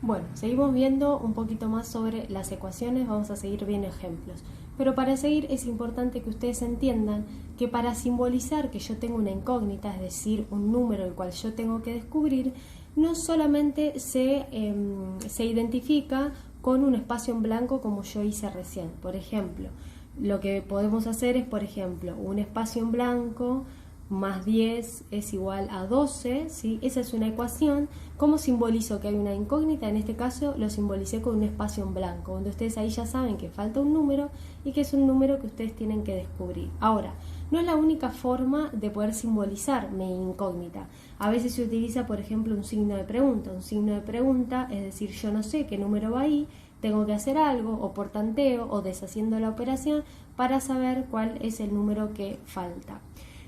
Bueno, seguimos viendo un poquito más sobre las ecuaciones, vamos a seguir viendo ejemplos. Pero para seguir es importante que ustedes entiendan que para simbolizar que yo tengo una incógnita, es decir, un número el cual yo tengo que descubrir, no solamente se identifica con un espacio en blanco como yo hice recién. Por ejemplo, lo que podemos hacer es, por ejemplo, un espacio en blanco más 10 es igual a 12, ¿sí? Esa es una ecuación. ¿Cómo simbolizo que hay una incógnita? En este caso lo simbolicé con un espacio en blanco, donde ustedes ahí ya saben que falta un número y que es un número que ustedes tienen que descubrir. Ahora, no es la única forma de poder simbolizar mi incógnita. A veces se utiliza, por ejemplo, un signo de pregunta. Un signo de pregunta, es decir, yo no sé qué número va ahí, tengo que hacer algo, o por tanteo, o deshaciendo la operación, para saber cuál es el número que falta.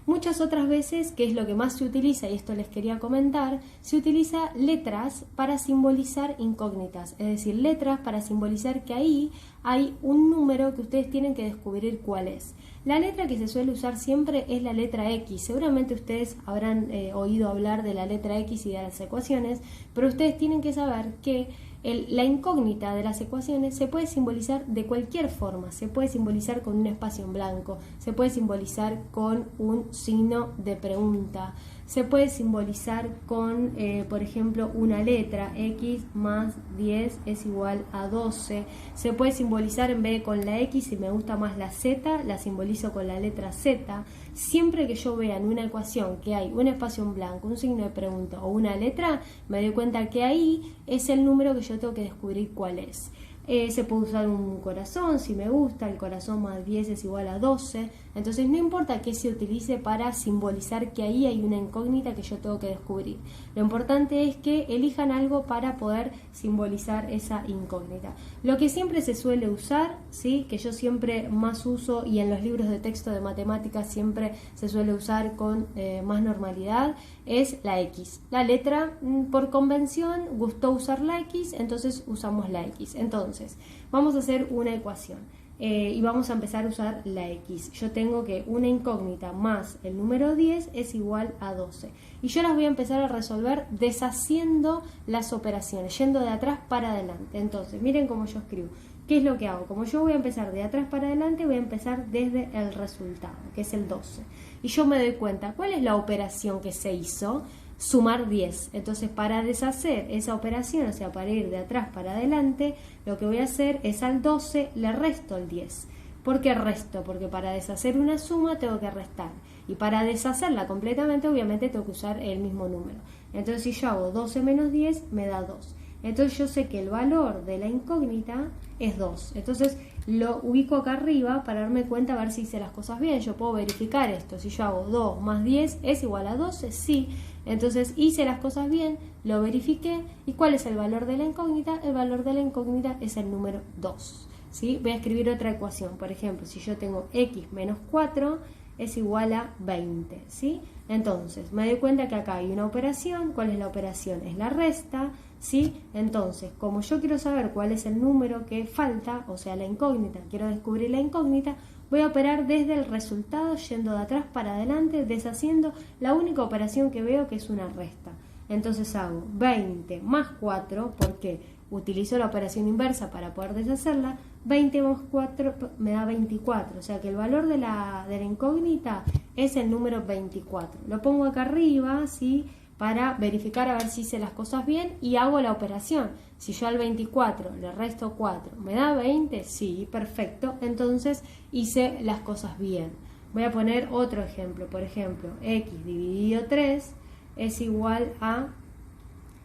Muchas otras veces, que es lo que más se utiliza, y esto les quería comentar, se utiliza letras para simbolizar incógnitas, es decir, letras para simbolizar que ahí hay un número que ustedes tienen que descubrir cuál es. La letra que se suele usar siempre es la letra X. Seguramente ustedes habrán oído hablar de la letra X y de las ecuaciones, pero ustedes tienen que saber que la incógnita de las ecuaciones se puede simbolizar de cualquier forma. Se puede simbolizar con un espacio en blanco, se puede simbolizar con un signo de pregunta, se puede simbolizar con, por ejemplo, una letra. X más 10 es igual a 12. Se puede simbolizar, en vez de con la X, si me gusta más la Z, la simbolizo con la letra Z. Siempre que yo vea en una ecuación que hay un espacio en blanco, un signo de pregunta o una letra, me doy cuenta que ahí es el número que yo tengo que descubrir cuál es. Se puede usar un corazón si me gusta, el corazón más 10 es igual a 12. Entonces no importa qué se utilice para simbolizar que ahí hay una incógnita que yo tengo que descubrir. Lo importante es que elijan algo para poder simbolizar esa incógnita. Lo que siempre se suele usar, ¿sí? Que yo siempre más uso, y en los libros de texto de matemáticas siempre se suele usar con más normalidad, es la X. La letra, por convención, gustó usar la X, entonces usamos la X. Entonces, vamos a hacer una ecuación. Y vamos a empezar a usar la X. Yo tengo que una incógnita más el número 10 es igual a 12. Y yo las voy a empezar a resolver deshaciendo las operaciones, yendo de atrás para adelante. Entonces, miren cómo yo escribo. ¿Qué es lo que hago? Como yo voy a empezar de atrás para adelante, voy a empezar desde el resultado, que es el 12. Y yo me doy cuenta, ¿cuál es la operación que se hizo? Sumar 10. Entonces, para deshacer esa operación, o sea, para ir de atrás para adelante, lo que voy a hacer es al 12 le resto el 10. ¿Por qué resto? Porque para deshacer una suma tengo que restar. Y para deshacerla completamente, obviamente, tengo que usar el mismo número. Entonces, si yo hago 12 menos 10, me da 2. Entonces, yo sé que el valor de la incógnita es 2. Entonces, lo ubico acá arriba para darme cuenta a ver si hice las cosas bien. Yo puedo verificar esto. Si yo hago 2 más 10 es igual a 12, sí. Entonces hice las cosas bien, lo verifiqué. ¿Y cuál es el valor de la incógnita? El valor de la incógnita es el número 2. ¿Sí? Voy a escribir otra ecuación. Por ejemplo, si yo tengo x menos 4 es igual a 20. ¿Sí? Entonces, me doy cuenta que acá hay una operación. ¿Cuál es la operación? Es la resta. ¿Sí? Entonces, como yo quiero saber cuál es el número que falta, o sea, la incógnita, quiero descubrir la incógnita, voy a operar desde el resultado, yendo de atrás para adelante, deshaciendo la única operación que veo, que es una resta. Entonces hago 20 más 4, porque utilizo la operación inversa para poder deshacerla. 20 más 4 me da 24, o sea que el valor de la incógnita es el número 24. Lo pongo acá arriba, ¿sí?, para verificar a ver si hice las cosas bien, y hago la operación. Si yo al 24 le resto 4, ¿me da 20? Sí, perfecto. Entonces hice las cosas bien. Voy a poner otro ejemplo. Por ejemplo, x dividido 3 es igual a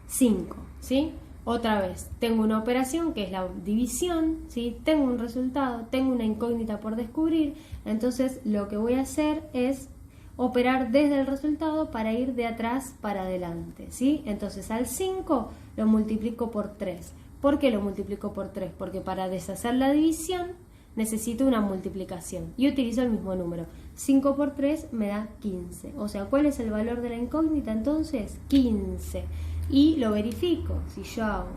5, ¿sí? Otra vez, tengo una operación que es la división, ¿sí? Tengo un resultado, tengo una incógnita por descubrir. Entonces lo que voy a hacer es operar desde el resultado para ir de atrás para adelante, ¿sí? Entonces al 5 lo multiplico por 3. ¿Por qué lo multiplico por 3? Porque para deshacer la división necesito una multiplicación y utilizo el mismo número. 5 por 3 me da 15. O sea, ¿cuál es el valor de la incógnita entonces? 15. Y lo verifico. Si yo hago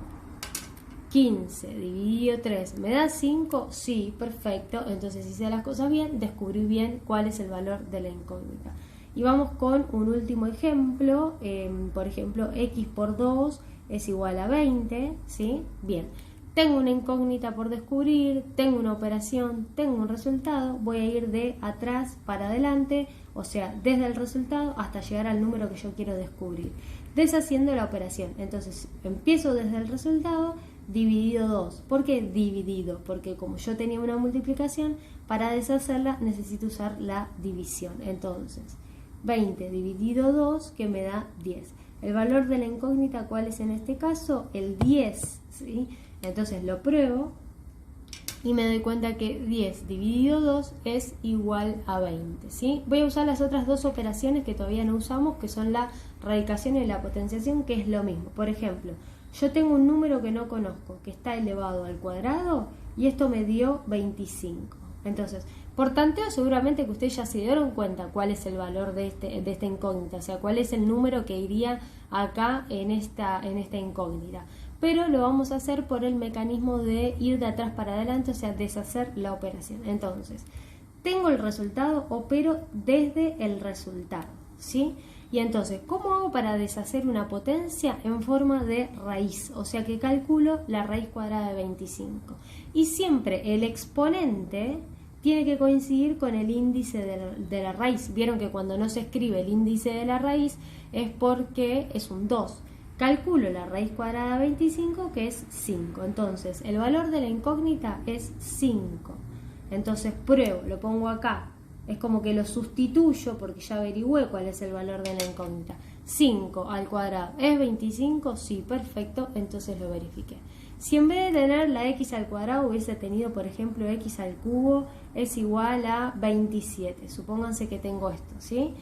15 dividido 3, ¿me da 5? Sí, perfecto. Entonces hice las cosas bien, descubrí bien cuál es el valor de la incógnita. Y vamos con un último ejemplo. Por ejemplo, x por 2 es igual a 20, ¿sí? Bien, tengo una incógnita por descubrir, tengo una operación, tengo un resultado, voy a ir de atrás para adelante, o sea, desde el resultado hasta llegar al número que yo quiero descubrir, deshaciendo la operación. Entonces, empiezo desde el resultado, dividido 2. ¿Por qué dividido? Porque como yo tenía una multiplicación, para deshacerla necesito usar la división. Entonces, 20 dividido 2, que me da 10. El valor de la incógnita, ¿cuál es en este caso? El 10, ¿sí? Entonces lo pruebo y me doy cuenta que 10 dividido 2 es igual a 20, ¿sí? Voy a usar las otras dos operaciones que todavía no usamos, que son la radicación y la potenciación, que es lo mismo. Por ejemplo, yo tengo un número que no conozco, que está elevado al cuadrado, y esto me dio 25. Entonces, por tanteo seguramente que ustedes ya se dieron cuenta cuál es el valor de esta incógnita, o sea, cuál es el número que iría acá en esta incógnita. Pero lo vamos a hacer por el mecanismo de ir de atrás para adelante, o sea, deshacer la operación. Entonces, tengo el resultado, opero desde el resultado, ¿sí? Y entonces, ¿cómo hago para deshacer una potencia? En forma de raíz, o sea que calculo la raíz cuadrada de 25. Y siempre el exponente tiene que coincidir con el índice de la raíz. Vieron que cuando no se escribe el índice de la raíz es porque es un 2. Calculo la raíz cuadrada de 25, que es 5. Entonces, el valor de la incógnita es 5. Entonces, pruebo, lo pongo acá. Es como que lo sustituyo porque ya averigüé cuál es el valor de la incógnita. 5 al cuadrado, ¿es 25? Sí, perfecto, entonces lo verifiqué. Si en vez de tener la x al cuadrado hubiese tenido, por ejemplo, x al cubo es igual a 27. Supónganse que tengo esto, ¿sí?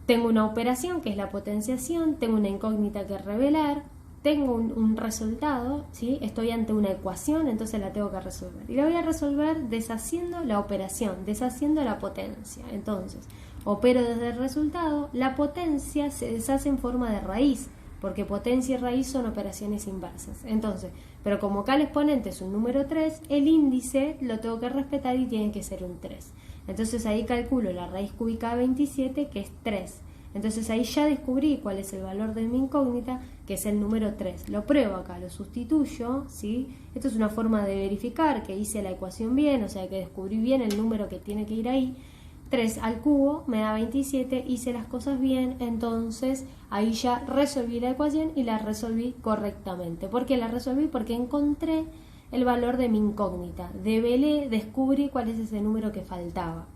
Tengo una operación que es la potenciación, tengo una incógnita que revelar, tengo un resultado, ¿sí? Estoy ante una ecuación, entonces la tengo que resolver. Y la voy a resolver deshaciendo la operación, deshaciendo la potencia. Entonces, opero desde el resultado, la potencia se deshace en forma de raíz, porque potencia y raíz son operaciones inversas. Entonces, pero como acá el exponente es un número 3, el índice lo tengo que respetar y tiene que ser un 3. Entonces ahí calculo la raíz cúbica de 27, que es 3. Entonces ahí ya descubrí cuál es el valor de mi incógnita, que es el número 3. Lo pruebo acá, lo sustituyo, ¿sí? Esto es una forma de verificar que hice la ecuación bien, o sea que descubrí bien el número que tiene que ir ahí. 3 al cubo me da 27, hice las cosas bien, entonces ahí ya resolví la ecuación y la resolví correctamente. ¿Por qué la resolví? Porque encontré el valor de mi incógnita, develé, descubrí cuál es ese número que faltaba.